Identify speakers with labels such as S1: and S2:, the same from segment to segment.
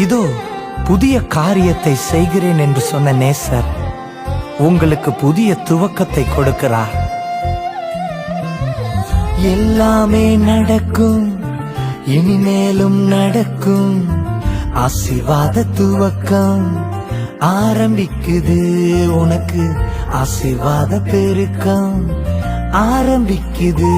S1: இதோ புதிய காரியத்தை செய்கிறேன் என்று சொன்ன நேசர் உங்களுக்கு புதிய துவக்கத்தை கொடுக்கிறார். எல்லாமே நடக்கும், இனிமேலும் நடக்கும். ஆசீர்வாத துவக்கம் ஆரம்பிக்குது. உனக்கு ஆசீர்வாத பெருக்கம் ஆரம்பிக்குது.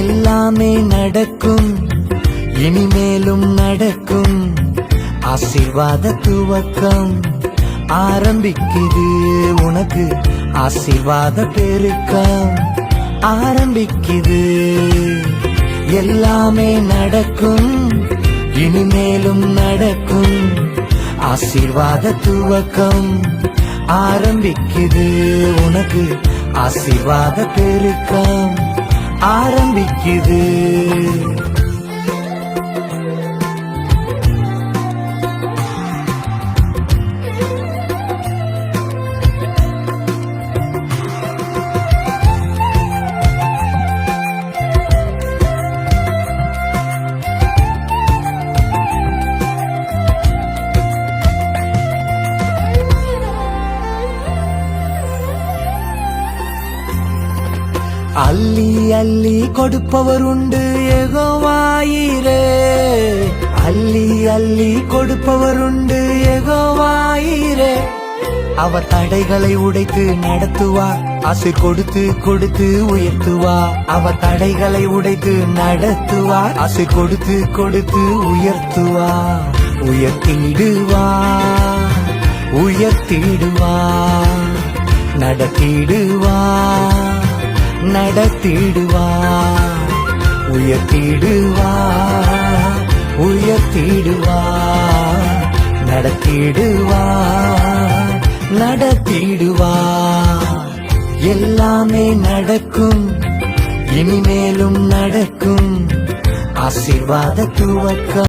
S1: எல்லாமே நடக்கும், இனிமேலும் நடக்கும். ஆசீர்வாத துவக்கம் ஆரம்பிக்குது. உனக்கு ஆசீர்வாத பெருக்கம் ஆரம்பிக்குது. எல்லாமே நடக்கும், இனிமேலும் நடக்கும். ஆசீர்வாத துவக்கம் ஆரம்பிக்குது. உனக்கு ஆசீர்வாத பெருக்கம் ஆரம்பிக்குது. அள்ளி அள்ளி கொடுப்பவர் உண்டு யெகோவாயிரே. அள்ளி அள்ளி கொடுப்பவர் உண்டு யெகோவாயிரே. அவர் தடைகளை உடைத்து நடத்துவார். ஆசை கொடுத்து கொடுத்து உயர்த்துவார். அவர் தடைகளை உடைத்து நடத்துவார். ஆசை கொடுத்து கொடுத்து உயர்த்துவார். உயர்த்திடுவார், உயர்த்திடுவார், நடத்திடுவார், நடத்திடுவார். உயர்த்திடுவார், உயர்த்திடுவார், நடத்திடுவார், நடத்திடுவார். எல்லாமே நடக்கும், இனிமேலும் நடக்கும். ஆசீர்வாத துவக்கம்